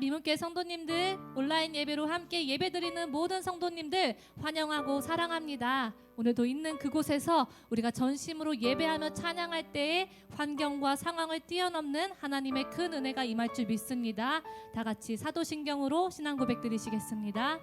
미문교회 성도님들, 온라인 예배로 함께 예배드리는 모든 성도님들 환영하고 사랑합니다. 오늘도 있는 그곳에서 우리가 전심으로 예배하며 찬양할 때에 환경과 상황을 뛰어넘는 하나님의 큰 은혜가 임할 줄 믿습니다. 다 같이 사도신경으로 신앙 고백 드리시겠습니다.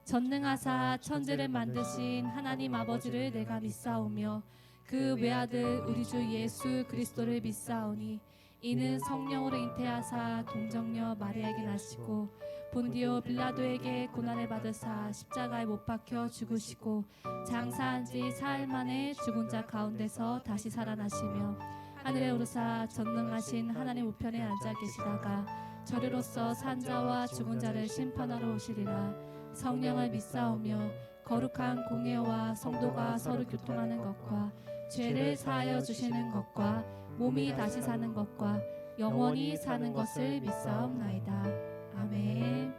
전능하사 천지를 만드신 하나님 아버지를 내가 믿사오며 그 외아들 우리 주 예수 그리스도를 믿사오니 이는 성령으로 잉태하사 동정녀 마리아에게 나시고 본디오 빌라도에게 고난을 받으사 십자가에 못 박혀 죽으시고 장사한 지 사흘 만에 죽은 자 가운데서 다시 살아나시며 하늘에 오르사 전능하신 하나님 우편에 앉아 계시다가 저리로서 산 자와 죽은 자를 심판하러 오시리라. 성령을 믿사오며 거룩한 공예와 성도가 서로 교통하는 것과 죄를 사하여 주시는 것과 몸이 다시 사는 것과 영원히 사는 것을 믿사옵나이다. 아멘.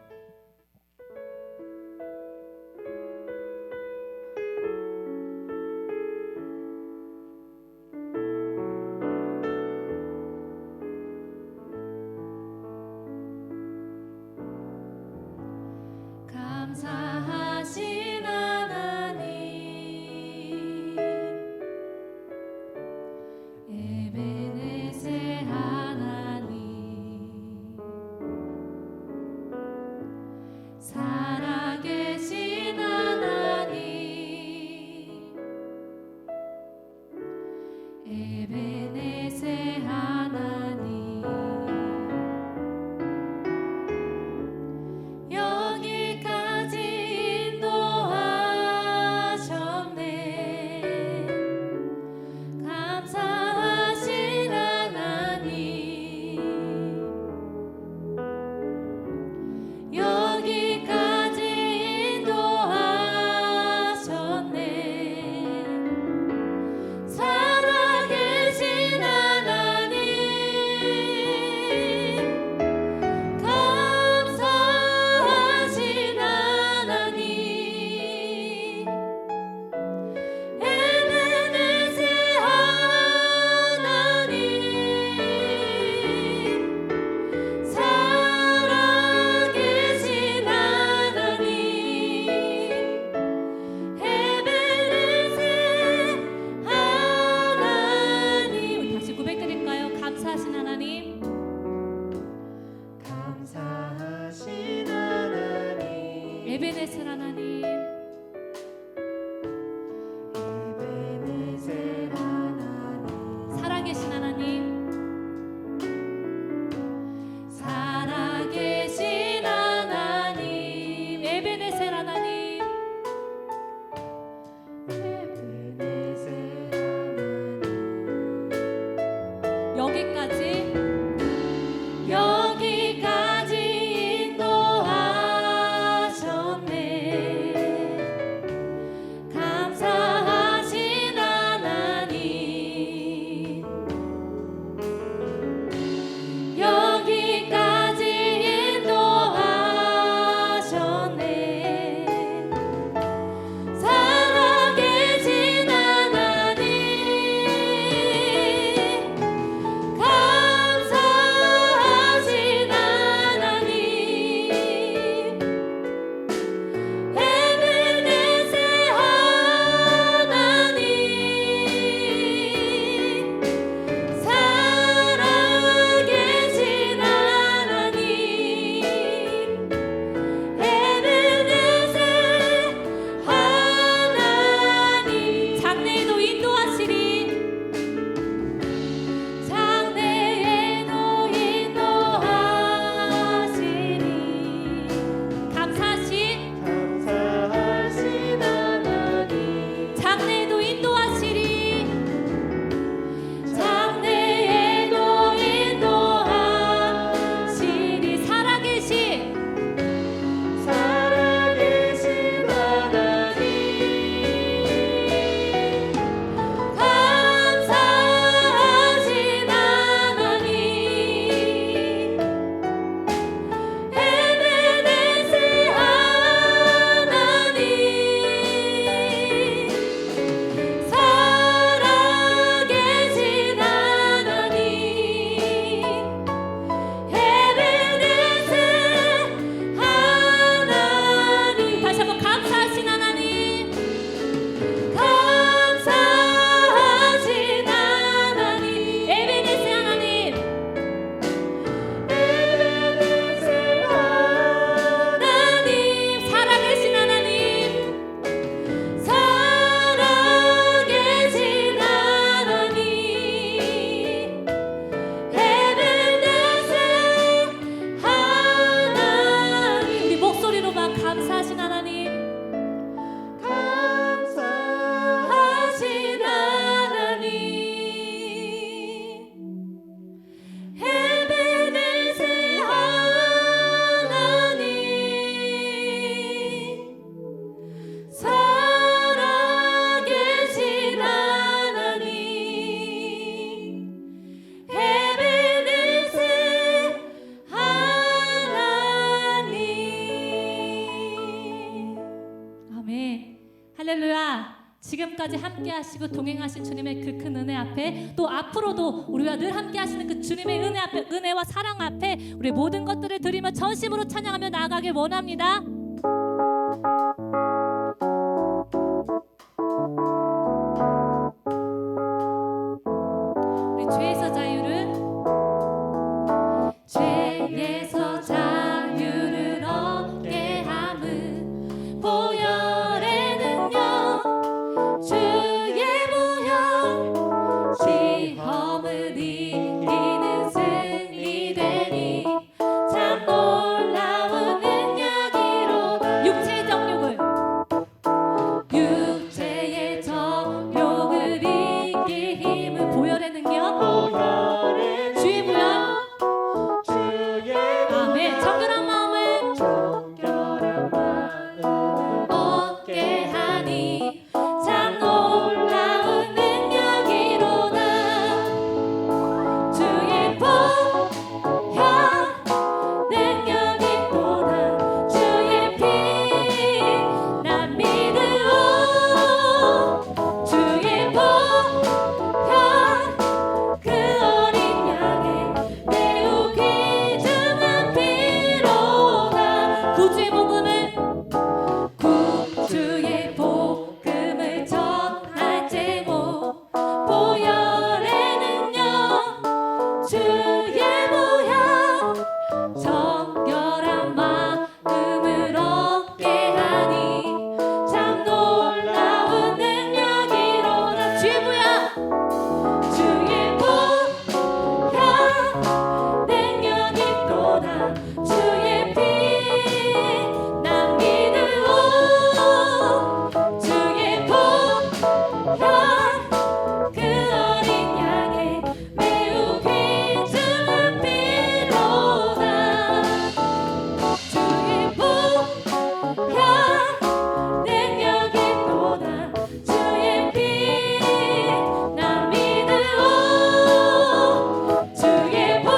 감사하신 하나님 에베네셀 하나님 살아계신 하나님 에베네셀 하나님 에베네셀 하나님 에베네셀 하나님 살아계신 하나님 살아계신 하나님 에베네셀 하나님 에베네셀 하나님 여기까지 여기까지 인도하셨네. 지금까지 함께 하시고 동행하신 주님의 그 큰 은혜 앞에, 또 앞으로도 우리와 늘 함께 하시는 그 주님의 은혜 앞에, 은혜와 사랑 앞에 우리 모든 것들을 드리며 전심으로 찬양하며 나아가길 원합니다. 우리 죄에서 자유를, 죄에서 자유를 얻게 함은 보혈의 능력, 주의 보혈, 시험을 이기는 승리되니 참 놀라운 능력이로다. 육체의 정욕을 이기 힘은 보혈의 능력, 주의 보혈, 아멘. 정결한 마음을 얻게 하니 참 놀라운 능력이로다. 주의 보혈 능력이로다. 주의 피 난 믿으오. 주의 보혈 그 어린 양의 매우 귀중한 피로다. 구주의 복음을 전할 제목, 보혈의 능력, 주의 보혈, 정결한 마음을 얻게 하니 참 놀라운 능력이로다. 주의 보혈, 주의 보혈 능력이로다. 주의 피 난 믿으오. 주의 보혈 그 어린 양의 매우 귀중한 피로다. 주의 보혈 능력이로다. 주의 피 난 믿으오. 주의 보혈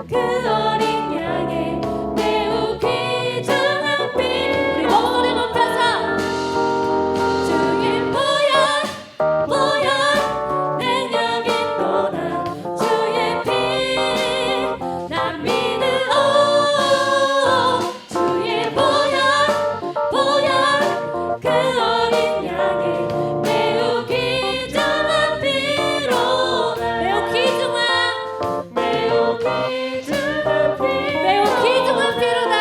그 어린 양의 매우 귀중한 피. 우리 목소리 높여서 주의 보혈 능력이로다. 주의 피 난 믿으오. 주의 보혈 그 어린 양의 매우 귀중한 피로다. 매우 귀중한 피로다.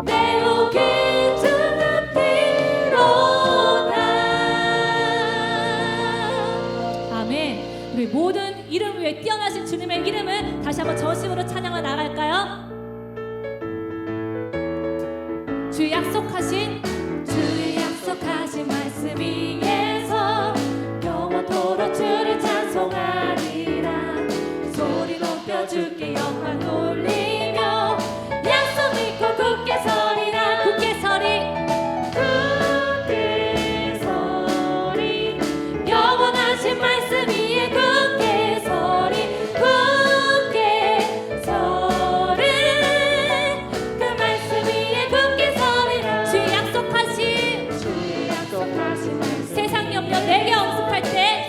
매우 귀중한 피로다. 아멘. 우리 모든 이름 위에 뛰어나신 주님의 이름을 다시 한번 전심으로 찬양을 나갈까요? 주의 약속하신 말씀 위에서 영원토록 주를 찬송하리라. 소리 높여 주께 영광 돌리며 약속 믿고 굳게 서리라. 굳게 서리 영원하신 말씀 위에 굳게 서리. 그 말씀 위에 굳게 서리라. 주의 약속하신 세상 염려 내게 엄습할 때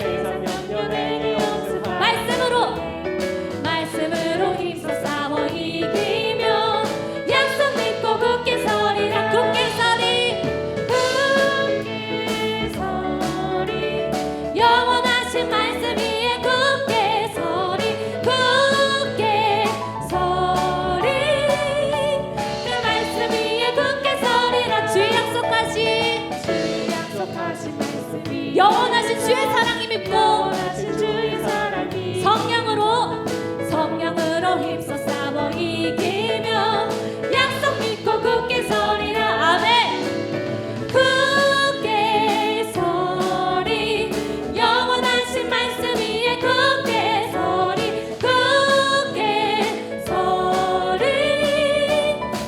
말씀으로 힘써 싸워 이기며 약속 믿고 굳게 서리라. 굳게 서리 영원하신 말씀 위에 굳게 서리. 그 말씀 위에 굳게 서리라. 주의 약속하신 영원하신 주의 사랑이 믿고 성령으로 힘써 싸워 이기며 약속 믿고 굳게 서리라. 아멘. 굳게 서리 영원하신 말씀 위에 굳게 서리.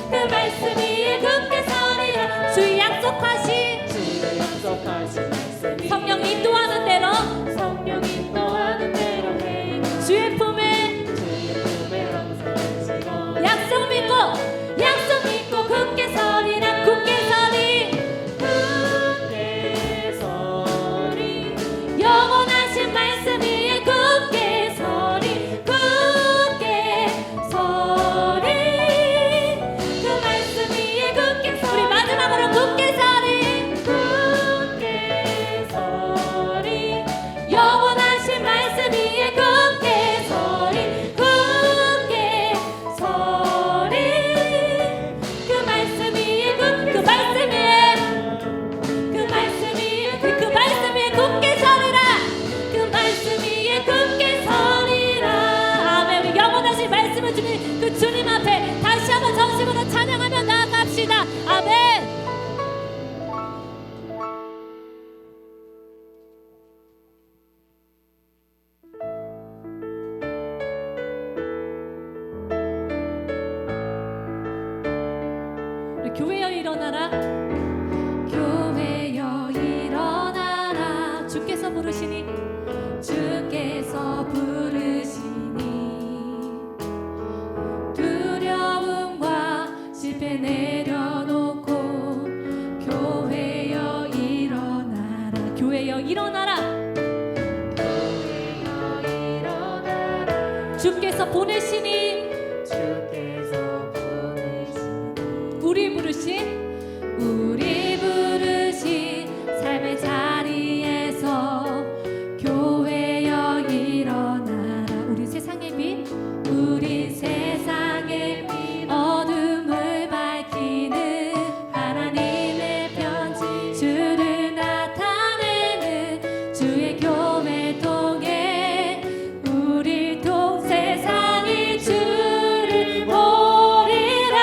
그 말씀 위에 굳게 서리라. 주의 약속하신 성령님 교회여 일어나라. 교회여 일어나라. 주께서 부르시니 주께서 부르시니 두려움과 실패 내려놓고 교회여 일어나라. 교회여 일어나라. 교회여 일어나라. 주께서 보내시니 우리 부르신 삶의 자리에서 교회여 일어나라. 우리 세상의 빛, 우리 세상의 빛, 어둠을 밝히는 하나님의 편지, 주를 나타내는 주의 교회 통해 우리 통 세상이 주를 보리라.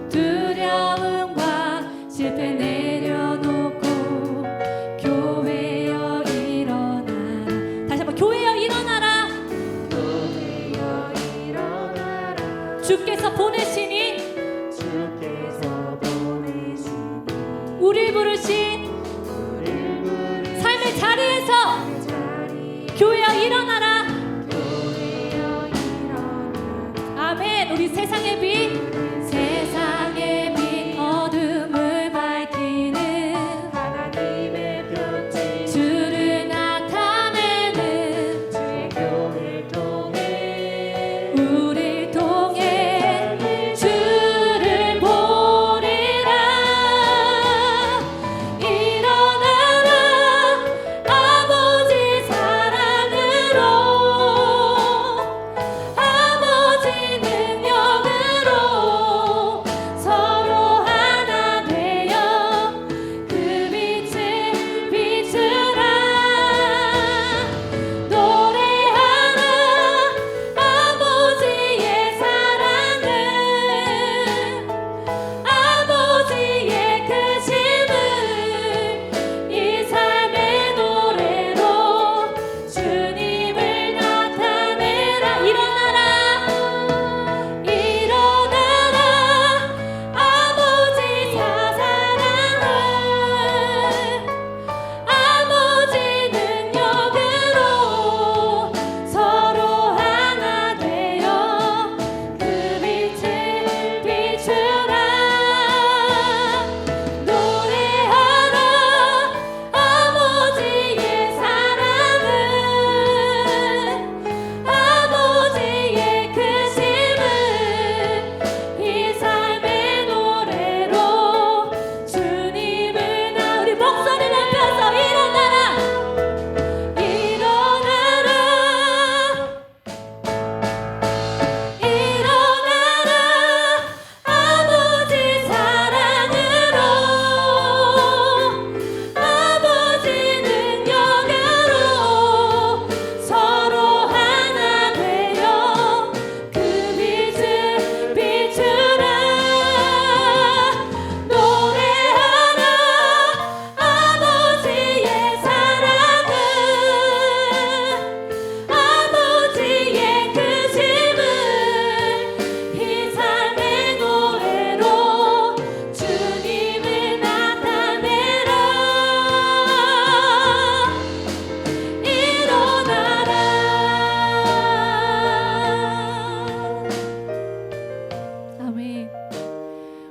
두려움과 실패 내려놓고 교회여 일어나라. 다시 한번 교회여 일어나라. 교회여 일어나라. 주께서 보내시니 우리 부르신 삶의 자리에서 교회여 일어나라. 아멘. 우리 세상의 빛, 세상의 빛, 어둠을 밝히는 하나님의 편지, 주를 나타내는 주의 교회 통해 우리 통해 주를 보리라. 일어나라. 아버지 사랑으로, 아버지 능력으로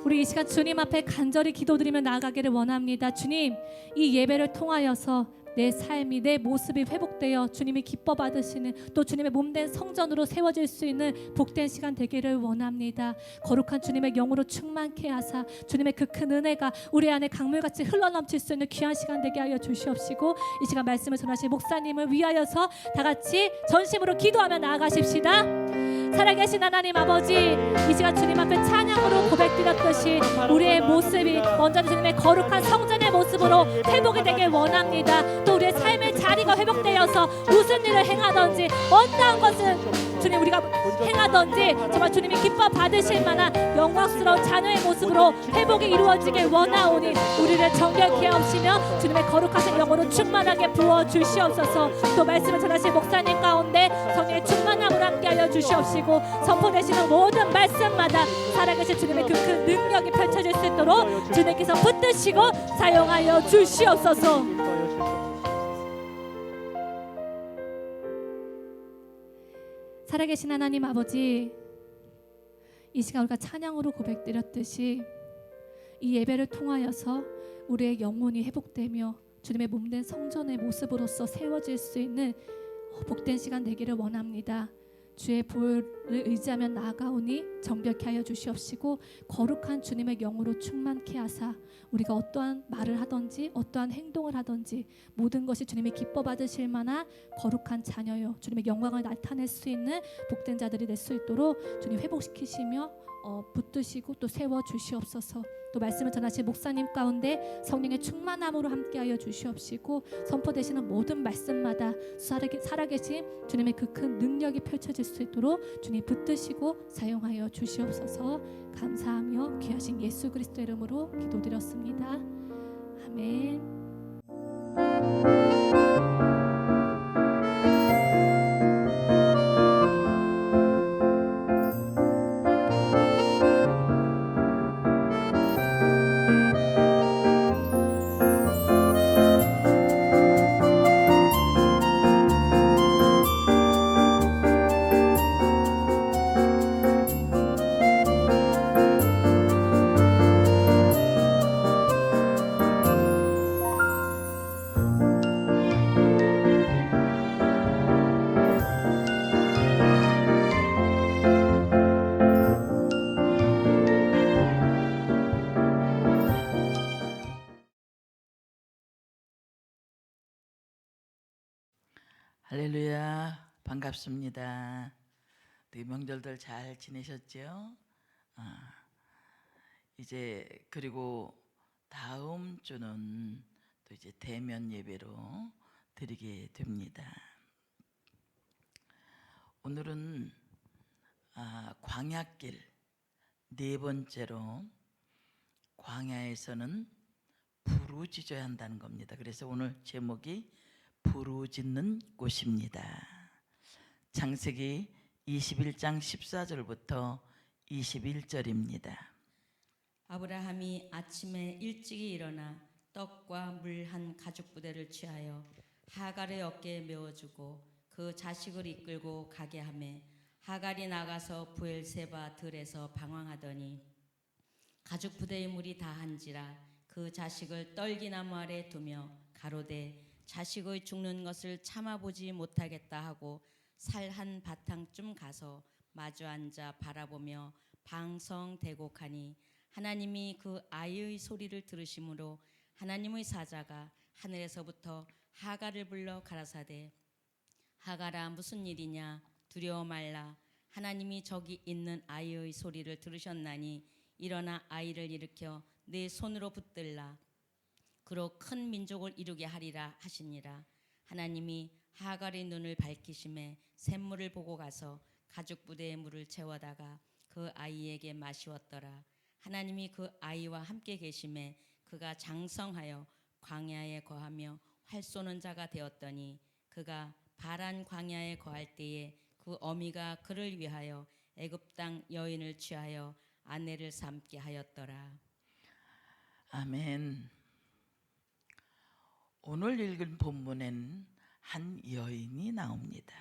우리 이 시간 주님 앞에 간절히 기도드리며 나아가기를 원합니다. 주님, 이 예배를 통하여서 내 삶이, 내 모습이 회복되어 주님이 기뻐 받으시는, 또 주님의 몸된 성전으로 세워질 수 있는 복된 시간 되기를 원합니다. 거룩한 주님의 영으로 충만케 하사 주님의 그 큰 은혜가 우리 안에 강물같이 흘러넘칠 수 있는 귀한 시간 되게 하여 주시옵시고, 이 시간 말씀을 전하신 목사님을 위하여서 다 같이 전심으로 기도하며 나아가십시다. 살아계신 하나님 아버지, 이 시간 주님 앞에 찬양으로 고백드렸듯이 우리의 모습이 먼저 주님의 거룩한 성전의 모습으로 회복이 되길 원합니다. 또 우리의 삶의 자리가 회복되어서 무슨 일을 행하든지, 어떠한 것을 주님 우리가 행하든지 정말 주님이 기뻐 받으실 만한 영광스러운 자녀의 모습으로 회복이 이루어지길 원하오니, 우리를 정결케 하시며 주님의 거룩하신 영으로 충만하게 부어주시옵소서. 또 말씀을 전하신 목사님 가운데 성령의 충만함을 함께하여 주시옵시고, 선포되시는 모든 말씀마다 살아계신 주님의 그 큰 능력이 펼쳐질 수 있도록 주님께서 붙드시고 사용하여 주시옵소서. 살아계신 하나님 아버지, 이 시간 우리가 찬양으로 고백드렸듯이 이 예배를 통하여서 우리의 영혼이 회복되며 주님의 몸된 성전의 모습으로서 세워질 수 있는 복된 시간 되기를 원합니다. 주의 보혈을 의지하며 나아가오니 정결케 하여 주시옵시고, 거룩한 주님의 영으로 충만케 하사 우리가 어떠한 말을 하든지 어떠한 행동을 하든지 모든 것이 주님이 기뻐 받으실 만한 거룩한 자녀요, 주님의 영광을 나타낼 수 있는 복된 자들이 될 수 있도록 주님 회복시키시며 붙드시고 또 세워 주시옵소서. 또 말씀을 전하신 목사님 가운데 성령의 충만함으로 함께하여 주시옵시고, 선포되시는 모든 말씀마다 살아계신 주님의 그 큰 능력이 펼쳐질 수 있도록 주님 붙드시고 사용하여 주시옵소서. 감사하며 귀하신 예수 그리스도 이름으로 기도드렸습니다. 아멘. 할렐루야, 반갑습니다. 명절들 잘 지내셨죠? 이제 그리고 다음 주는 또 이제 대면 예배로 드리게 됩니다. 오늘은 광야길 네 번째로, 광야에서는 부르짖어야 한다는 겁니다. 그래서 오늘 제목이 부르짖는 곳입니다. 창세기 21장 14절부터 21절입니다. 아브라함이 아침에 일찍이 일어나 떡과 물 한 가죽 부대를 취하여 하갈의 어깨에 메어주고 그 자식을 이끌고 가게 하매, 하갈이 나가서 브엘세바 들에서 방황하더니 가죽 부대의 물이 다한지라 그 자식을 떨기나무 아래 두며 가로되 자식의 죽는 것을 참아보지 못하겠다 하고 살 한 바탕쯤 가서 마주 앉아 바라보며 방성대곡하니, 하나님이 그 아이의 소리를 들으심으로 하나님의 사자가 하늘에서부터 하갈을 불러 가라사대, 하갈아 무슨 일이냐, 두려워 말라. 하나님이 저기 있는 아이의 소리를 들으셨나니 일어나 아이를 일으켜 내 손으로 붙들라. 그로 큰 민족을 이루게 하리라 하시니라. 하나님이 하갈의 눈을 밝히심에 샘물을 보고 가서 가죽 부대에 물을 채워다가 그 아이에게 마시웠더라. 하나님이 그 아이와 함께 계심에 그가 장성하여 광야에 거하며 활 쏘는 자가 되었더니, 그가 바란 광야에 거할 때에 그 어미가 그를 위하여 애굽 땅 여인을 취하여 아내를 삼게 하였더라. 아멘. 오늘 읽은 본문엔 한 여인이 나옵니다.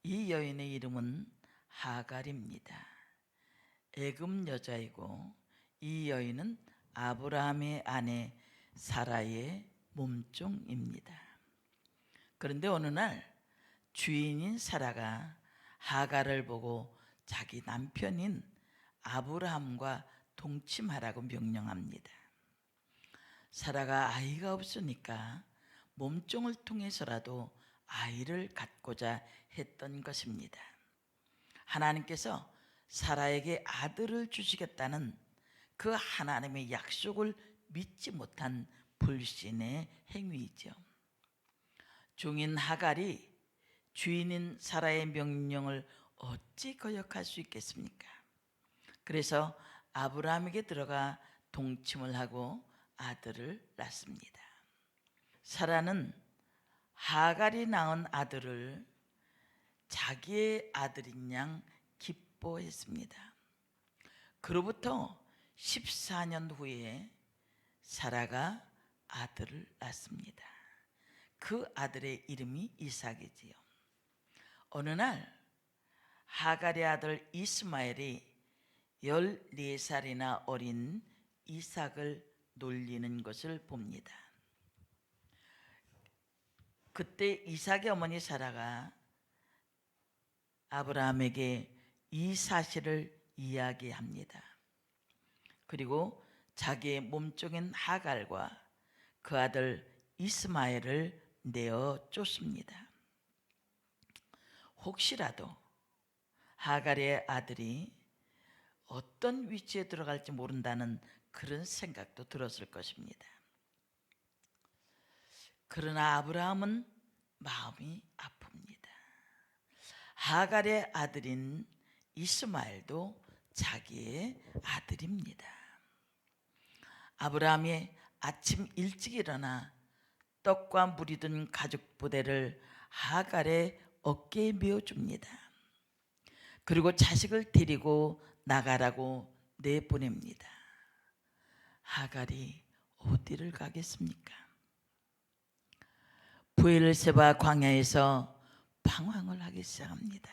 이 여인의 이름은 하갈입니다. 애굽 여자이고 이 여인은 아브라함의 아내 사라의 몸종입니다. 그런데 어느 날 주인인 사라가 하갈을 보고 자기 남편인 아브라함과 동침하라고 명령합니다. 사라가 아이가 없으니까 몸종을 통해서라도 아이를 갖고자 했던 것입니다. 하나님께서 사라에게 아들을 주시겠다는 그 하나님의 약속을 믿지 못한 불신의 행위이죠. 종인 하갈이 주인인 사라의 명령을 어찌 거역할 수 있겠습니까? 그래서 아브라함에게 들어가 동침을 하고 아들을 낳습니다. 사라는 하갈이 낳은 아들을 자기의 아들인 양 기뻐했습니다. 그로부터 14년 후에 사라가 아들을 낳습니다. 그 아들의 이름이 이삭이지요. 어느 날 하갈의 아들 이스마엘이 14살이나 어린 이삭을 놀리는 것을 봅니다. 그때 이삭의 어머니 사라가 아브라함에게 이 사실을 이야기합니다. 그리고 자기의 몸종인 하갈과 그 아들 이스마엘을 내어 쫓습니다. 혹시라도 하갈의 아들이 어떤 위치에 들어갈지 모른다는 그런 생각도 들었을 것입니다. 그러나 아브라함은 마음이 아픕니다. 하갈의 아들인 이스마엘도 자기의 아들입니다. 아브라함이 아침 일찍 일어나 떡과 물이 든 가죽 부대를 하갈의 어깨에 메어줍니다. 그리고 자식을 데리고 나가라고 내보냅니다. 하갈이 어디를 가겠습니까? 브엘세바 광야에서 방황을 하기 시작합니다.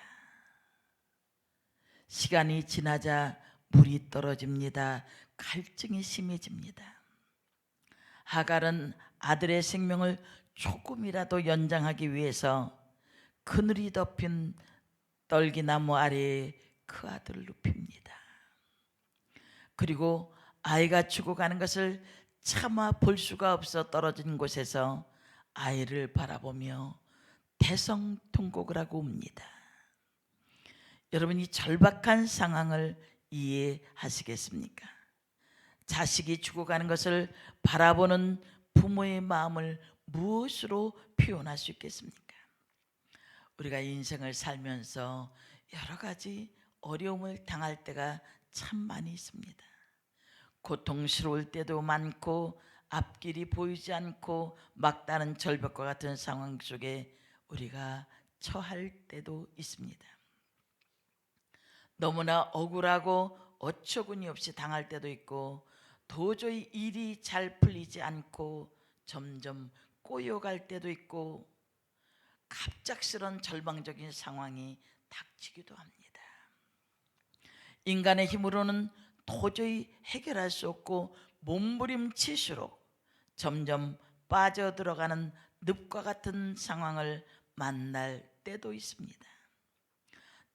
시간이 지나자 물이 떨어집니다. 갈증이 심해집니다. 하갈은 아들의 생명을 조금이라도 연장하기 위해서 그늘이 덮인 떨기나무 아래에 그 아들을 눕힙니다. 그리고 아이가 죽어가는 것을 차마 볼 수가 없어 떨어진 곳에서 아이를 바라보며 대성통곡을 하고 웁니다. 여러분, 이 절박한 상황을 이해하시겠습니까? 자식이 죽어가는 것을 바라보는 부모의 마음을 무엇으로 표현할 수 있겠습니까? 우리가 인생을 살면서 여러 가지 어려움을 당할 때가 참 많이 있습니다. 고통스러울 때도 많고 앞길이 보이지 않고 막다른 절벽과 같은 상황 속에 우리가 처할 때도 있습니다. 너무나 억울하고 어처구니 없이 당할 때도 있고 도저히 일이 잘 풀리지 않고 점점 꼬여갈 때도 있고 갑작스런 절망적인 상황이 닥치기도 합니다. 인간의 힘으로는 도저히 해결할 수 없고 몸부림칠수록 점점 빠져들어가는 늪과 같은 상황을 만날 때도 있습니다.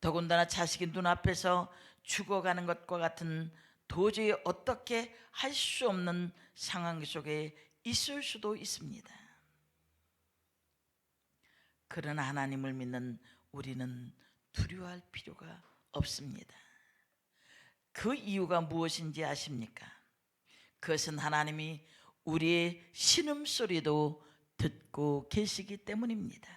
더군다나 자식이 눈앞에서 죽어가는 것과 같은 도저히 어떻게 할 수 없는 상황 속에 있을 수도 있습니다. 그러나 하나님을 믿는 우리는 두려워할 필요가 없습니다. 그 이유가 무엇인지 아십니까? 그것은 하나님이 우리의 신음소리도 듣고 계시기 때문입니다.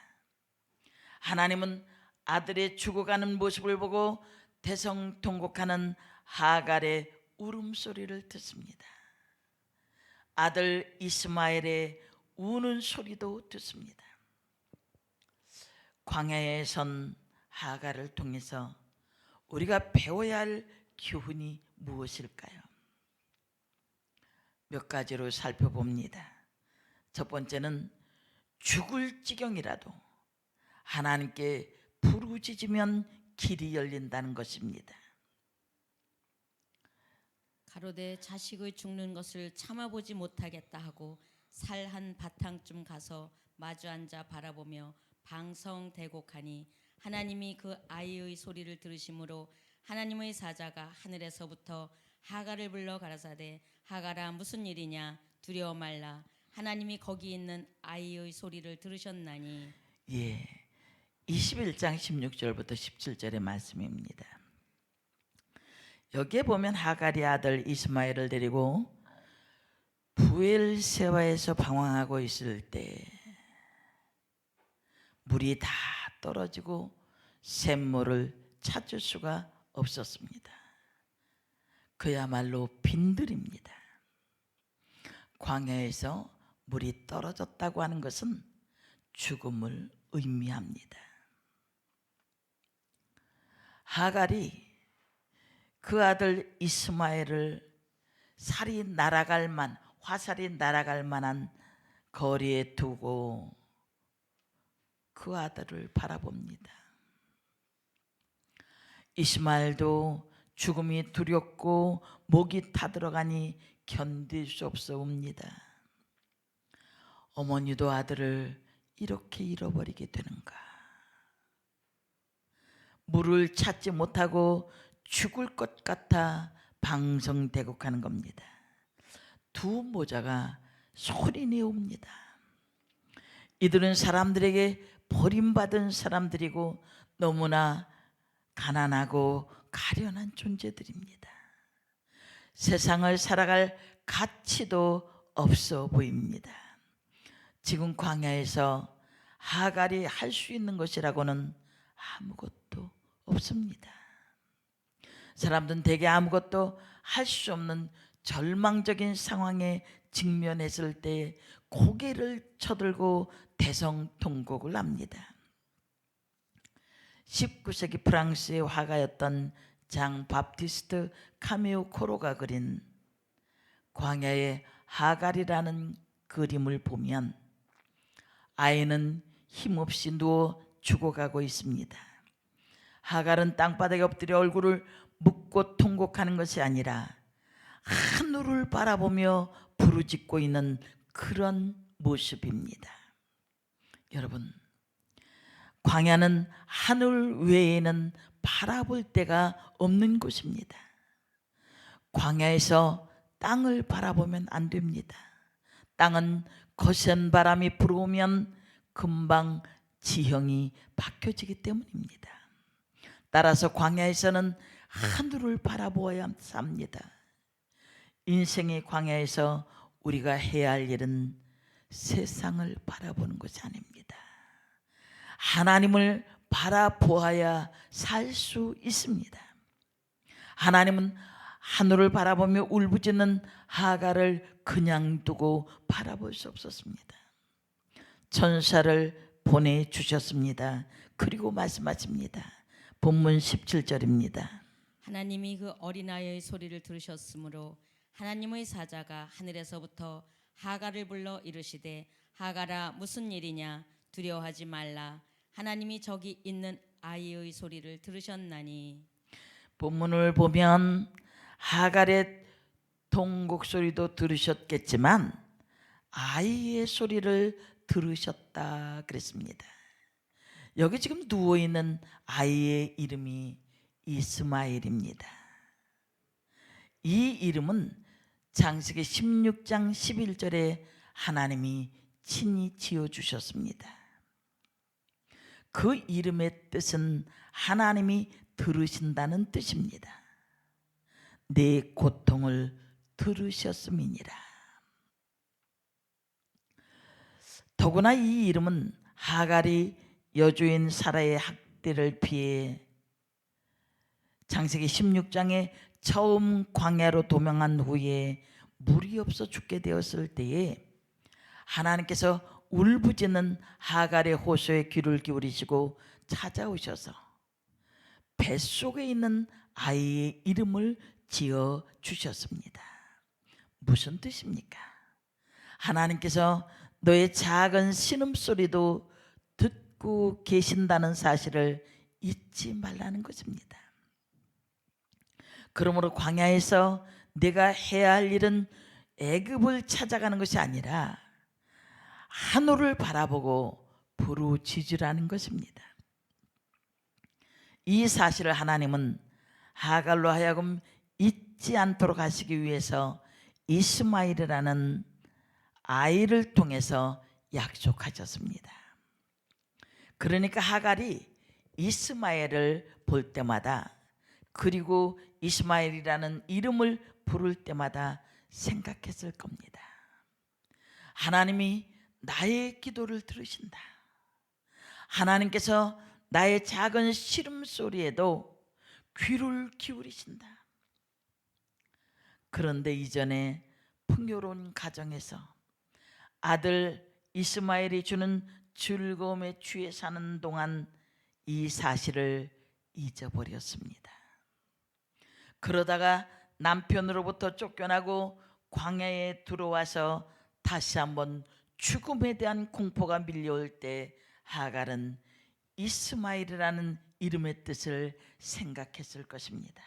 하나님은 아들의 죽어가는 모습을 보고 대성통곡하는 하갈의 울음소리를 듣습니다. 아들 이스마엘의 우는 소리도 듣습니다. 광야에 선 하갈을 통해서 우리가 배워야 할 교훈이 무엇일까요? 몇 가지로 살펴봅니다. 첫 번째는 죽을 지경이라도 하나님께 부르짖으면 길이 열린다는 것입니다. 가로되 자식의 죽는 것을 참아보지 못하겠다 하고 살 한 바탕쯤 가서 마주 앉아 바라보며 방성대곡하니 하나님이 그 아이의 소리를 들으심으로 하나님의 사자가 하늘에서부터 하갈을 불러 가라사대 하갈아 무슨 일이냐 두려워 말라 하나님이 거기 있는 아이의 소리를 들으셨나니. 예, 21장 16절부터 17절의 말씀입니다. 여기에 보면 하갈이 아들 이스마엘을 데리고 부엘세바에서 방황하고 있을 때 물이 다 떨어지고 샘물을 찾을 수가 없었습니다. 그야말로 빈들입니다. 광야에서 물이 떨어졌다고 하는 것은 죽음을 의미합니다. 하갈이 그 아들 이스마엘을 화살이 날아갈 만한 거리에 두고 그 아들을 바라봅니다. 이스마엘도 죽음이 두렵고 목이 타들어가니 견딜 수 없어 옵니다. 어머니도 아들을 이렇게 잃어버리게 되는가? 물을 찾지 못하고 죽을 것 같아 방성대곡하는 겁니다. 두 모자가 소리내옵니다. 이들은 사람들에게 버림받은 사람들이고 너무나 가난하고 가련한 존재들입니다. 세상을 살아갈 가치도 없어 보입니다. 지금 광야에서 하갈이 할 수 있는 것이라고는 아무것도 없습니다. 사람들은 대개 아무것도 할 수 없는 절망적인 상황에 직면했을 때 고개를 쳐들고 대성통곡을 합니다. 19세기 프랑스의 화가였던 장 바프티스트 카미오 코로가 그린 광야의 하갈이라는 그림을 보면 아이는 힘없이 누워 죽어가고 있습니다. 하갈은 땅바닥에 엎드려 얼굴을 묻고 통곡하는 것이 아니라 하늘을 바라보며 부르짖고 있는 그런 모습입니다. 여러분, 광야는 하늘 외에는 바라볼 데가 없는 곳입니다. 광야에서 땅을 바라보면 안 됩니다. 땅은 거센 바람이 불어오면 금방 지형이 바뀌어지기 때문입니다. 따라서 광야에서는 하늘을 바라보아야 삽니다. 인생의 광야에서 우리가 해야 할 일은 세상을 바라보는 것이 아닙니다. 하나님을 바라보아야 살 수 있습니다. 하나님은 하늘을 바라보며 울부짖는 하갈을 그냥 두고 바라볼 수 없었습니다. 천사를 보내주셨습니다. 그리고 말씀하십니다. 본문 17절입니다. 하나님이 그 어린아이의 소리를 들으셨으므로 하나님의 사자가 하늘에서부터 하갈을 불러 이르시되 하갈아 무슨 일이냐 두려워하지 말라 하나님이 저기 있는 아이의 소리를 들으셨나니. 본문을 보면 하갈의 통곡 소리도 들으셨겠지만 아이의 소리를 들으셨다 그랬습니다. 여기 지금 누워있는 아이의 이름이 이스마엘입니다. 이 이름은 창세기 16장 11절에 하나님이 친히 지어주셨습니다. 그 이름의 뜻은 하나님이 들으신다는 뜻입니다. 내 고통을 들으셨음이니라. 더구나 이 이름은 하갈이 여주인 사라의 학대를 피해 창세기 16장에 처음 광야로 도망한 후에 물이 없어 죽게 되었을 때에 하나님께서 울부짖는 하갈의 호소에 귀를 기울이시고 찾아오셔서 뱃속에 있는 아이의 이름을 지어 주셨습니다. 무슨 뜻입니까? 하나님께서 너의 작은 신음소리도 듣고 계신다는 사실을 잊지 말라는 것입니다. 그러므로 광야에서 내가 해야 할 일은 애굽을 찾아가는 것이 아니라 하늘을 바라보고 부르짖으라는 것입니다. 이 사실을 하나님은 하갈로 하여금 잊지 않도록 하시기 위해서 이스마엘이라는 아이를 통해서 약속하셨습니다. 그러니까 하갈이 이스마엘을 볼 때마다, 그리고 이스마엘이라는 이름을 부를 때마다 생각했을 겁니다. 하나님이 나의 기도를 들으신다. 하나님께서 나의 작은 시름소리에도 귀를 기울이신다. 그런데 이전에 풍요로운 가정에서 아들 이스마엘이 주는 즐거움에 취해 사는 동안 이 사실을 잊어버렸습니다. 그러다가 남편으로부터 쫓겨나고 광야에 들어와서 다시 한번 죽음에 대한 공포가 밀려올 때 하갈은 이스마엘이라는 이름의 뜻을 생각했을 것입니다.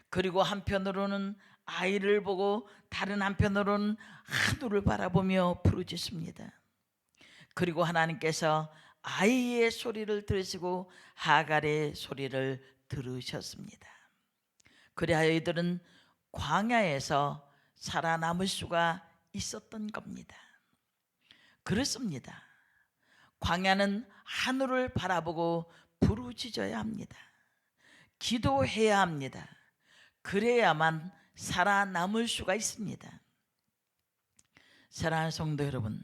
그리고 한편으로는 아이를 보고 다른 한편으로는 하늘을 바라보며 부르짖습니다. 그리고 하나님께서 아이의 소리를 들으시고 하갈의 소리를 들으셨습니다. 그리하여 이들은 광야에서 살아남을 수가 있었던 겁니다. 그렇습니다. 광야는 하늘을 바라보고 부르짖어야 합니다. 기도해야 합니다. 그래야만 살아남을 수가 있습니다. 사랑하는 성도 여러분,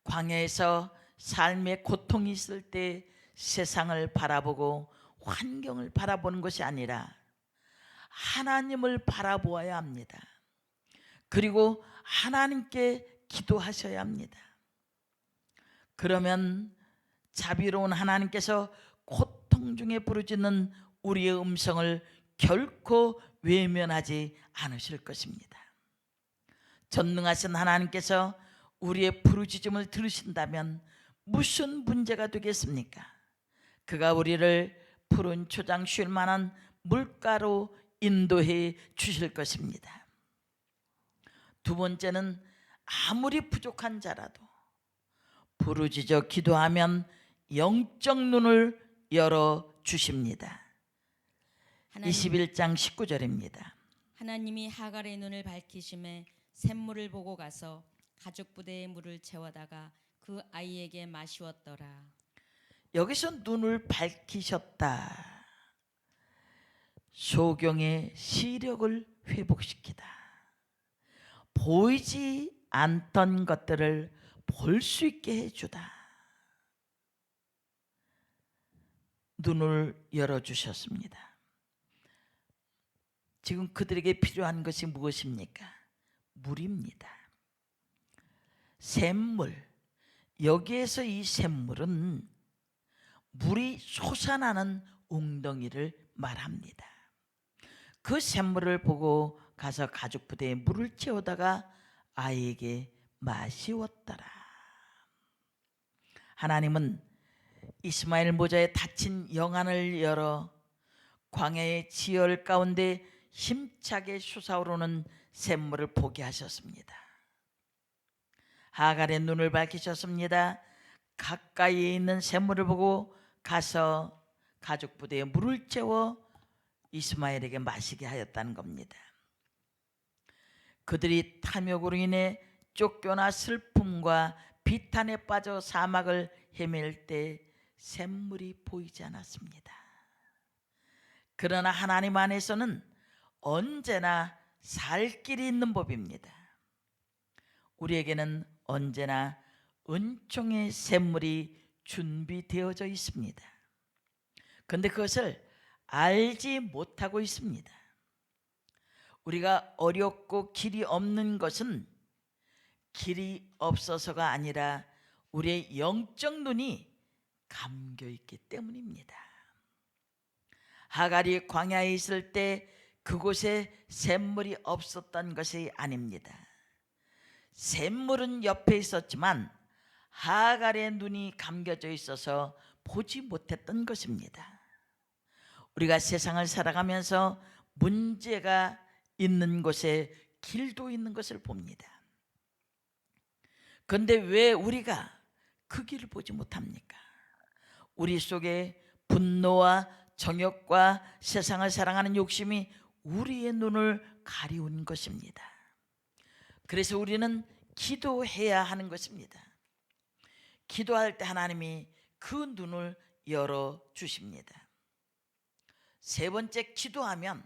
광야에서 삶의 고통이 있을 때 세상을 바라보고 환경을 바라보는 것이 아니라 하나님을 바라보아야 합니다. 그리고 하나님께 기도하셔야 합니다. 그러면 자비로운 하나님께서 고통 중에 부르짖는 우리의 음성을 결코 외면하지 않으실 것입니다. 전능하신 하나님께서 우리의 부르짖음을 들으신다면 무슨 문제가 되겠습니까? 그가 우리를 푸른 초장 쉴 만한 물가로 인도해 주실 것입니다. 두 번째는 아무리 부족한 자라도 부르짖어 기도하면 영적 눈을 열어 주십니다. 21장 19절입니다. 하나님이 하갈의 눈을 밝히심에 샘물을 보고 가서 가죽 부대에 물을 채워다가 그 아이에게 마시웠더라. 여기서 눈을 밝히셨다. 소경의 시력을 회복시키다. 보이지 않던 것들을 볼 수 있게 해주다. 눈을 열어주셨습니다. 지금 그들에게 필요한 것이 무엇입니까? 물입니다. 샘물. 여기에서 이 샘물은 물이 솟아나는 웅덩이를 말합니다. 그 샘물을 보고 가서 가죽 부대에 물을 채우다가 아이에게 마시웠더라. 하나님은 이스마엘 모자에 닫힌 영안을 열어 광야의 지열 가운데 힘차게 솟아오르는 샘물을 보게 하셨습니다. 하갈의 눈을 밝히셨습니다. 가까이에 있는 샘물을 보고 가서 가죽 부대에 물을 채워 이스마엘에게 마시게 하였다는 겁니다. 그들이 탐욕으로 인해 쫓겨나 슬픔과 비탄에 빠져 사막을 헤맬 때 샘물이 보이지 않았습니다. 그러나 하나님 안에서는 언제나 살 길이 있는 법입니다. 우리에게는 언제나 은총의 샘물이 준비되어져 있습니다. 그런데 그것을 알지 못하고 있습니다. 우리가 어렵고 길이 없는 것은 길이 없어서가 아니라 우리의 영적 눈이 감겨 있기 때문입니다. 하갈이 광야에 있을 때 그곳에 샘물이 없었던 것이 아닙니다. 샘물은 옆에 있었지만 하갈의 눈이 감겨져 있어서 보지 못했던 것입니다. 우리가 세상을 살아가면서 문제가 있는 곳에 길도 있는 것을 봅니다. 그런데 왜 우리가 그 길을 보지 못합니까? 우리 속에 분노와 정욕과 세상을 사랑하는 욕심이 우리의 눈을 가리운 것입니다. 그래서 우리는 기도해야 하는 것입니다. 기도할 때 하나님이 그 눈을 열어주십니다. 세 번째, 기도하면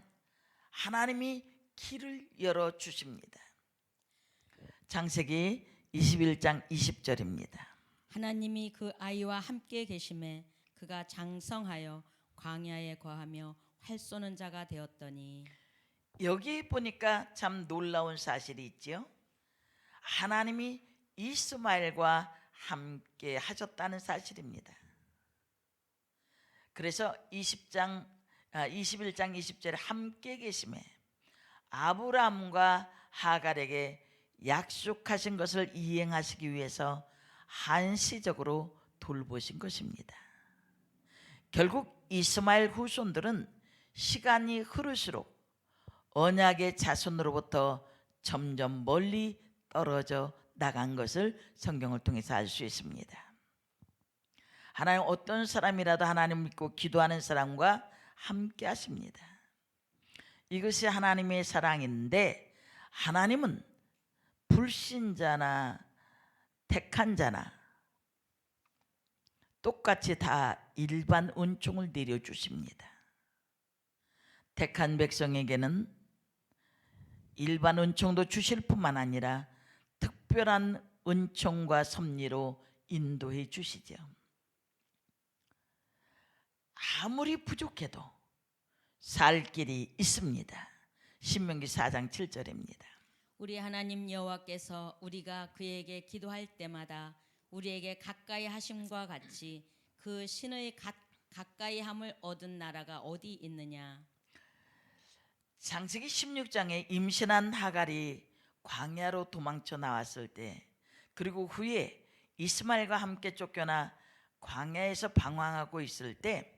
하나님이 길을 열어주십니다. 창세기 21장 20절입니다. 하나님이 그 아이와 함께 계심에 그가 장성하여 광야에 거하며 활 쏘는 자가 되었더니, 여기 보니까 참 놀라운 사실이 있지요. 하나님이 이스마엘과 함께 하셨다는 사실입니다. 그래서 21장 20절에 함께 계심에 아브라함과 하갈에게 약속하신 것을 이행하시기 위해서 한시적으로 돌보신 것입니다. 결국 이스마엘 후손들은 시간이 흐를수록 언약의 자손으로부터 점점 멀리 떨어져 나간 것을 성경을 통해서 알 수 있습니다. 하나님 어떤 사람이라도 하나님 믿고 기도하는 사람과 함께 하십니다. 이것이 하나님의 사랑인데, 하나님은 불신자나 택한 자나 똑같이 다 일반 은총을 내려주십니다. 택한 백성에게는 일반 은총도 주실 뿐만 아니라 특별한 은총과 섭리로 인도해 주시죠. 아무리 부족해도 살 길이 있습니다. 신명기 4장 7절입니다. 우리 하나님 여호와께서 우리가 그에게 기도할 때마다 우리에게 가까이 하심과 같이 그 신의 가까이 함을 얻은 나라가 어디 있느냐. 창세기 16장에 임신한 하갈이 광야로 도망쳐 나왔을 때, 그리고 후에 이스마엘과 함께 쫓겨나 광야에서 방황하고 있을 때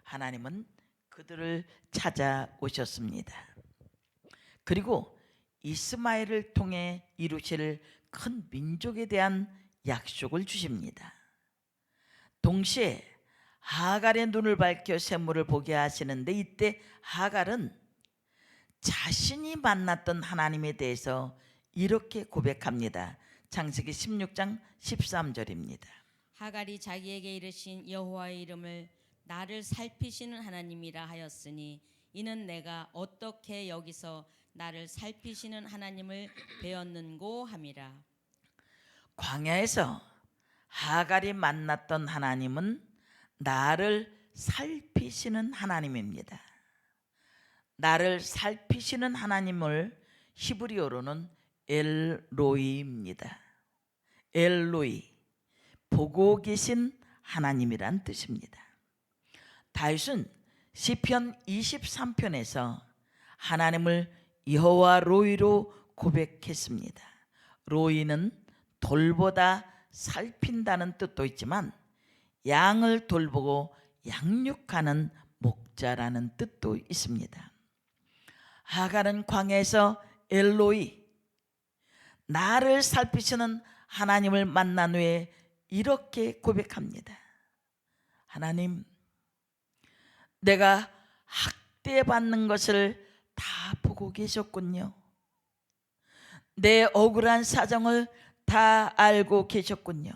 하나님은 그들을 찾아오셨습니다. 그리고 이스마엘을 통해 이루실 큰 민족에 대한 약속을 주십니다. 동시에 하갈의 눈을 밝혀 샘물을 보게 하시는데, 이때 하갈은 자신이 만났던 하나님에 대해서 이렇게 고백합니다. 창세기 16장 13절입니다. 하갈이 자기에게 이르신 여호와의 이름을 나를 살피시는 하나님이라 하였으니, 이는 내가 어떻게 여기서 나를 살피시는 하나님을 배웠는고 함이라. 광야에서 하갈이 만났던 하나님은 나를 살피시는 하나님입니다. 나를 살피시는 하나님을 히브리어로는 엘로이입니다. 엘로이, 보고 계신 하나님이란 뜻입니다. 다윗은 시편 23편에서 하나님을 여호와 로이로 고백했습니다. 로이는 돌보다 살핀다는 뜻도 있지만 양을 돌보고 양육하는 목자라는 뜻도 있습니다. 하갈은 광야에서 엘로이, 나를 살피시는 하나님을 만난 후에 이렇게 고백합니다. 하나님, 내가 학대받는 것을 다 보고 계셨군요. 내 억울한 사정을 다 알고 계셨군요.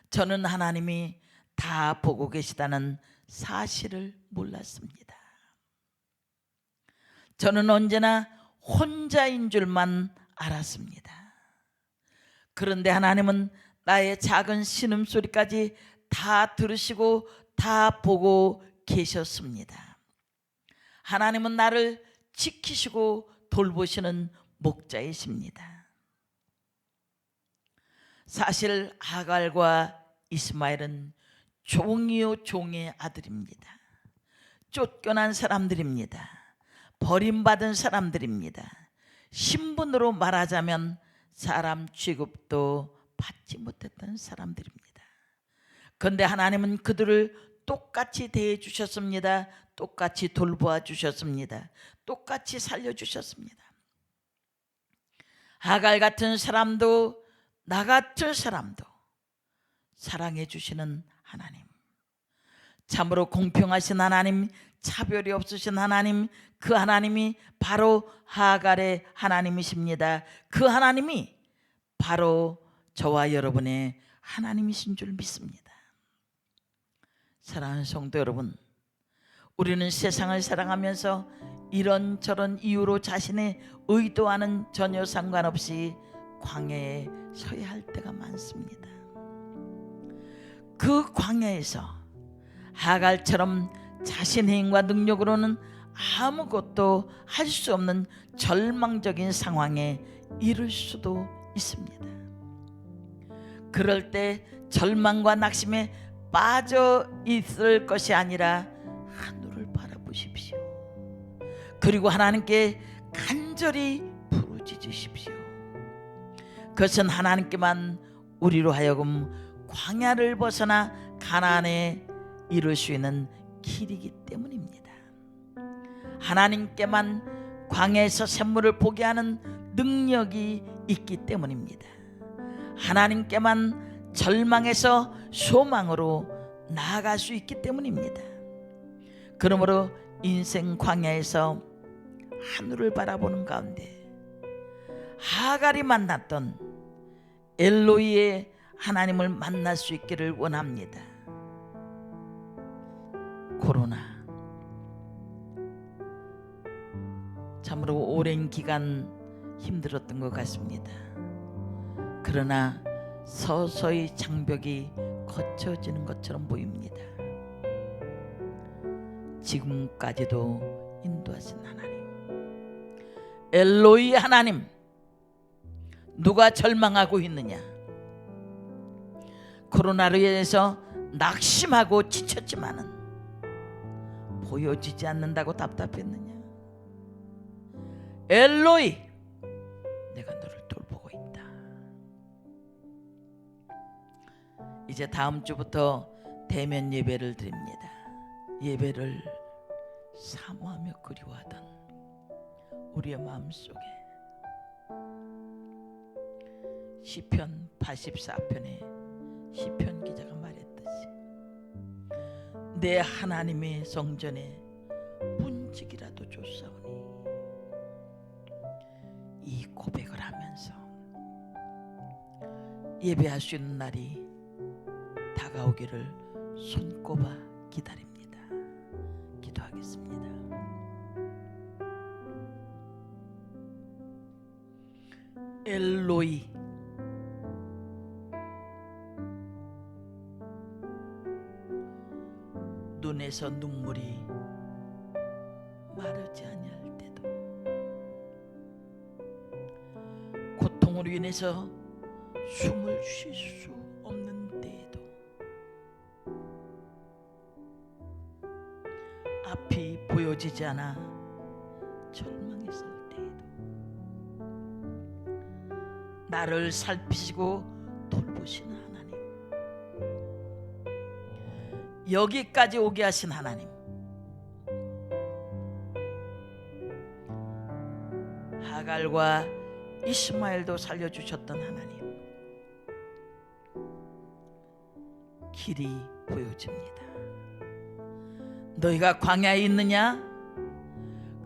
저는 하나님이 다 보고 계시다는 사실을 몰랐습니다. 저는 언제나 혼자인 줄만 알았습니다. 그런데 하나님은 나의 작은 신음소리까지 다 들으시고 다 보고 계셨습니다. 하나님은 나를 지키시고 돌보시는 목자이십니다. 사실 하갈과 이스마엘은 종이요 종의 아들입니다. 쫓겨난 사람들입니다. 버림받은 사람들입니다. 신분으로 말하자면 사람 취급도 받지 못했던 사람들입니다. 그런데 하나님은 그들을 똑같이 대해 주셨습니다. 똑같이 돌보아 주셨습니다. 똑같이 살려주셨습니다. 하갈 같은 사람도 나 같은 사람도 사랑해 주시는 하나님, 참으로 공평하신 하나님, 차별이 없으신 하나님, 그 하나님이 바로 하갈의 하나님이십니다. 그 하나님이 바로 저와 여러분의 하나님이신 줄 믿습니다. 사랑하는 성도 여러분, 우리는 세상을 사랑하면서 이런저런 이유로 자신의 의도와는 전혀 상관없이 광야에 서야 할 때가 많습니다. 그 광야에서 하갈처럼 자신의 힘과 능력으로는 아무것도 할 수 없는 절망적인 상황에 이를 수도 있습니다. 그럴 때 절망과 낙심에 빠져 있을 것이 아니라 하늘을 바라보십시오. 그리고 하나님께 간절히 부르짖으십시오. 그것은 하나님께만 우리로 하여금 광야를 벗어나 가나안에 이룰 수 있는 길이기 때문입니다. 하나님께만 광야에서 샘물을 보게 하는 능력이 있기 때문입니다. 하나님께만 절망에서 소망으로 나아갈 수 있기 때문입니다. 그러므로 인생 광야에서 하늘을 바라보는 가운데 하갈이 만났던 엘로이의 하나님을 만날 수 있기를 원합니다. 코로나 참으로 오랜 기간 힘들었던 것 같습니다. 그러나 서서히 장벽이 거쳐지는 것처럼 보입니다. 지금까지도 인도하신 하나님, 엘로이 하나님, 누가 절망하고 있느냐? 코로나로 인해서 낙심하고 지쳤지만은 보여지지 않는다고 답답했느냐? 엘로이, 내가 너를 돌보고 있다. 이제 다음 주부터 대면 예배를 드립니다. 예배를 사모하며 그리워하던 우리의 마음속에 시편 84편에 시편 기자가 말했듯이 내 하나님의 성전에 문지기라도 줬사오니, 이 고백을 하면서 예배할 수 있는 날이 다가오기를 손꼽아 기다립니다. 기도하겠습니다. 엘로이, 눈에서 눈물이 마르지 아니할 때도, 고통으로 인해서 숨을 쉴 수 없는 때에도, 앞이 보여지지 않아 절망했을 때에도 나를 살피시고 돌보시는 하나님, 여기까지 오게 하신 하나님, 하갈과 이스마엘도 살려주셨던 하나님, 길이 보여집니다. 너희가 광야에 있느냐?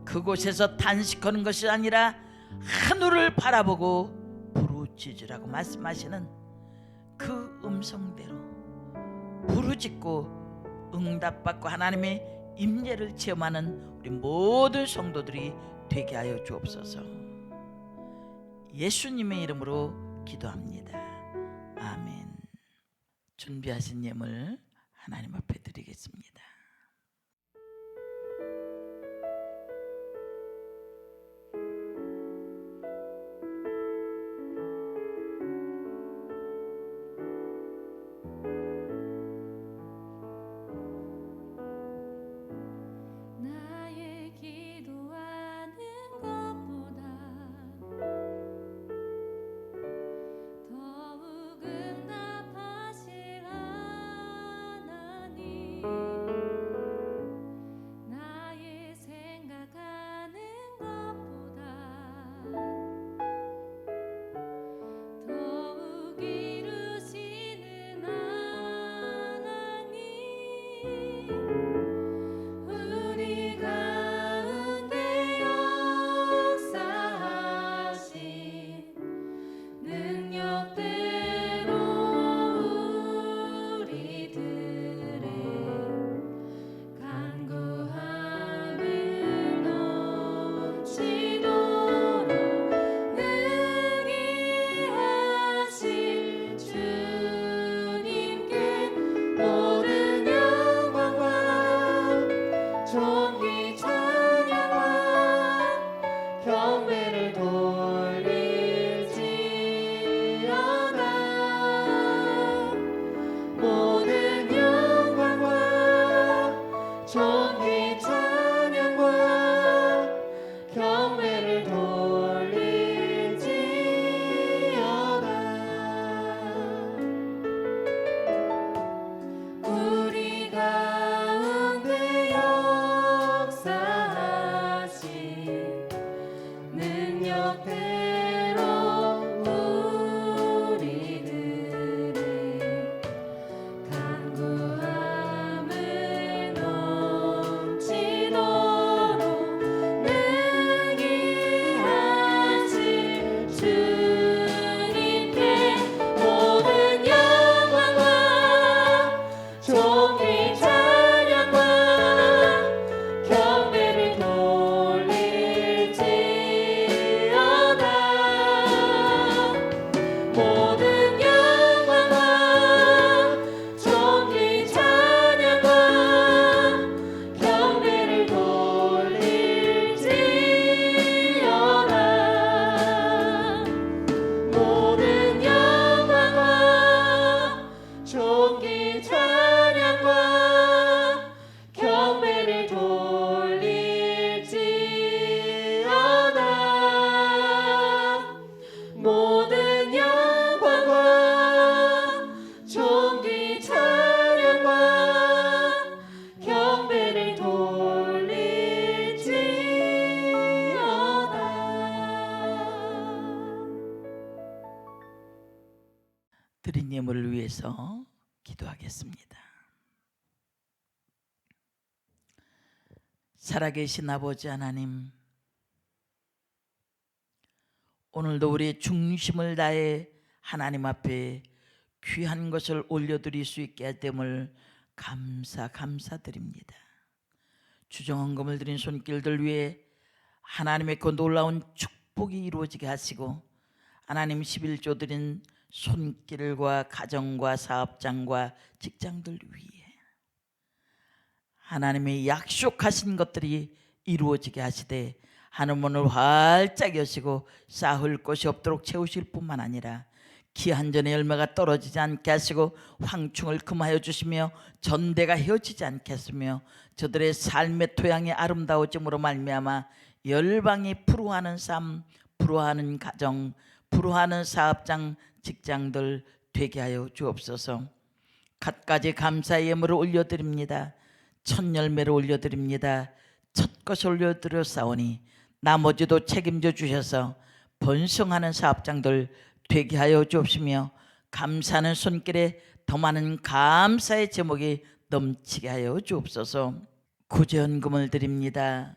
그곳에서 단식하는 것이 아니라 하늘을 바라보고 부르짖으라고 말씀하시는 그 음성대로 부르짖고 응답받고 하나님의 임재를 체험하는 우리 모든 성도들이 되게 하여 주옵소서. 예수님의 이름으로 기도합니다. 아멘. 준비하신 예물 하나님 앞에 드리겠습니다. 나의 기도하는 것보다 더욱 응답하실 하나님, 경배를 돌릴지어다. 모든 영광과 존귀 찬양과 경배를 돌릴지어다. 우리 가운데 역사하신 능력대로 우리들의 간구함을 넘치도록 능히 하실 주님께 모든 영광과 존귀 찬양과 경배를 돌릴지어다. 모든 영광과 존귀 찬양과 경배를 돌릴지어다. 모든 영광과 존귀 찬양과 경배를 돌릴지어다. 모든 영광과 존귀 찬양과 경배를 돌릴지어다. 드린 예물을 위해서 기도하겠습니다. 살아계신 아버지 하나님, 오늘도 우리의 중심을 다해 하나님 앞에 귀한 것을 올려드릴 수 있게 할 됨을 감사드립니다. 주정헌금을 드린 손길들 위해 하나님의 그 놀라운 축복이 이루어지게 하시고, 하나님 11조 드린 손길과 가정과 사업장과 직장들 위해 하나님의 약속하신 것들이 이루어지게 하시되, 하늘문을 활짝 여시고 쌓을 곳이 없도록 채우실 뿐만 아니라 기한 전의 열매가 떨어지지 않게 하시고 황충을 금하여 주시며 전대가 헤어지지 않게 하시며 저들의 삶의 토양이 아름다워짐으로 말미암아 열방이 부러워하는 삶, 부러워하는 가정, 부러워하는 사업장, 직장들 되게 하여 주옵소서. 갖가지 감사의 예물을 올려드립니다. 첫 열매를 올려드립니다. 첫 것을 올려드렸사오니 나머지도 책임져 주셔서 번성하는 사업장들 되게 하여 주옵시며, 감사하는 손길에 더 많은 감사의 제목이 넘치게 하여 주옵소서. 구제헌금을 드립니다.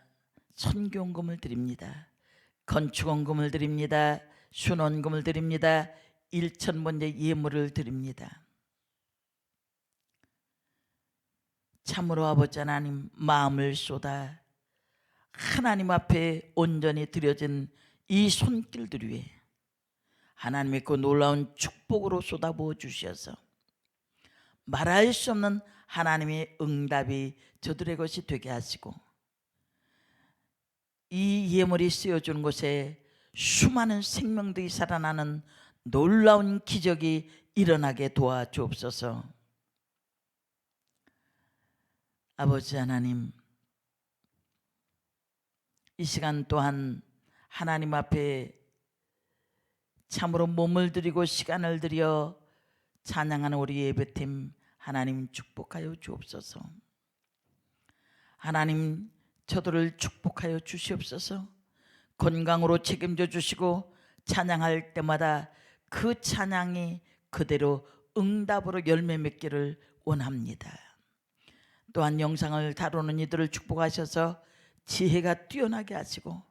선교헌금을 드립니다. 건축헌금을 드립니다. 순헌금을 드립니다. 1,000번째 예물을 드립니다. 참으로 아버지 하나님, 마음을 쏟아 하나님 앞에 온전히 드려진 이 손길들 위에 하나님의 그 놀라운 축복으로 쏟아부어 주셔서 말할 수 없는 하나님의 응답이 저들의 것이 되게 하시고, 이 예물이 쓰여주는 곳에 수많은 생명들이 살아나는 놀라운 기적이 일어나게 도와주옵소서. 아버지 하나님, 이 시간 또한 하나님 앞에 참으로 몸을 들이고 시간을 들여 찬양하는 우리 예배팀 하나님 축복하여 주옵소서. 하나님, 저들을 축복하여 주시옵소서. 건강으로 책임져 주시고 찬양할 때마다 그 찬양이 그대로 응답으로 열매 맺기를 원합니다. 또한 영상을 다루는 이들을 축복하셔서 지혜가 뛰어나게 하시고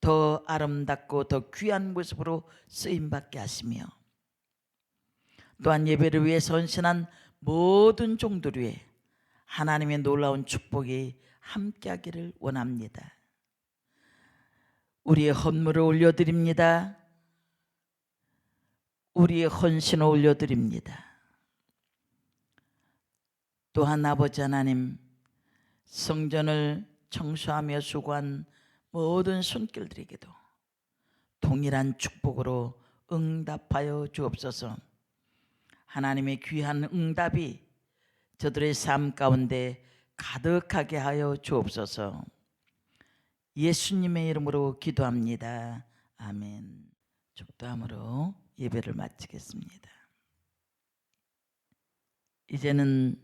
더 아름답고 더 귀한 모습으로 쓰임받게 하시며, 또한 예배를 위해 헌신한 모든 종들 위에 하나님의 놀라운 축복이 함께하기를 원합니다. 우리의 헌물을 올려드립니다. 우리의 헌신을 올려드립니다. 또한 아버지 하나님, 성전을 청소하며 수고한 모든 손길들에게도 동일한 축복으로 응답하여 주옵소서. 하나님의 귀한 응답이 저들의 삶 가운데 가득하게 하여 주옵소서. 예수님의 이름으로 기도합니다. 아멘. 축도함으로 예배를 마치겠습니다. 이제는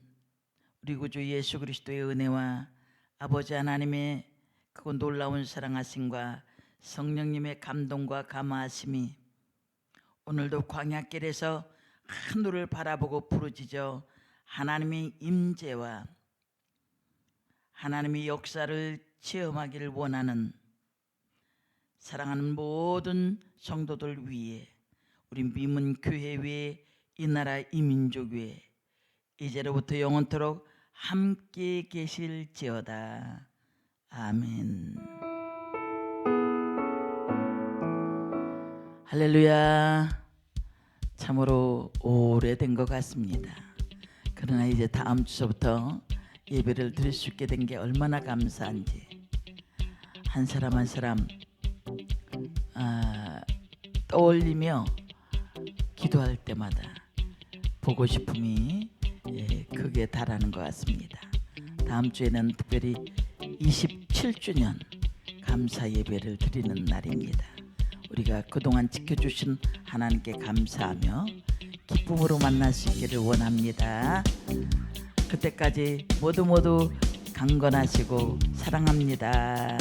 우리 구주 예수 그리스도의 은혜와 아버지 하나님의 그 놀라운 사랑하심과 성령님의 감동과 감화하심이 오늘도 광야길에서 하늘을 바라보고 부르짖어 하나님의 임재와 하나님의 역사를 체험하기를 원하는 사랑하는 모든 성도들 위해, 우리 미문교회 위에, 이 나라 이 민족 위에 이제로부터 영원토록 함께 계실지어다. 아멘. 할렐루야. 참으로 오래된 것 같습니다. 그러나 이제 다음 주서부터 예배를 드릴 수 있게 된 게 얼마나 감사한지, 한 사람 한 사람 떠올리며 기도할 때마다 보고 싶음이 크게 달하는 것 같습니다. 다음 주에는 특별히 27주년 감사 예배를 드리는 날입니다. 우리가 그동안 지켜주신 하나님께 감사하며 기쁨으로 만날 수 있기를 원합니다. 그때까지 모두 강건하시고 사랑합니다.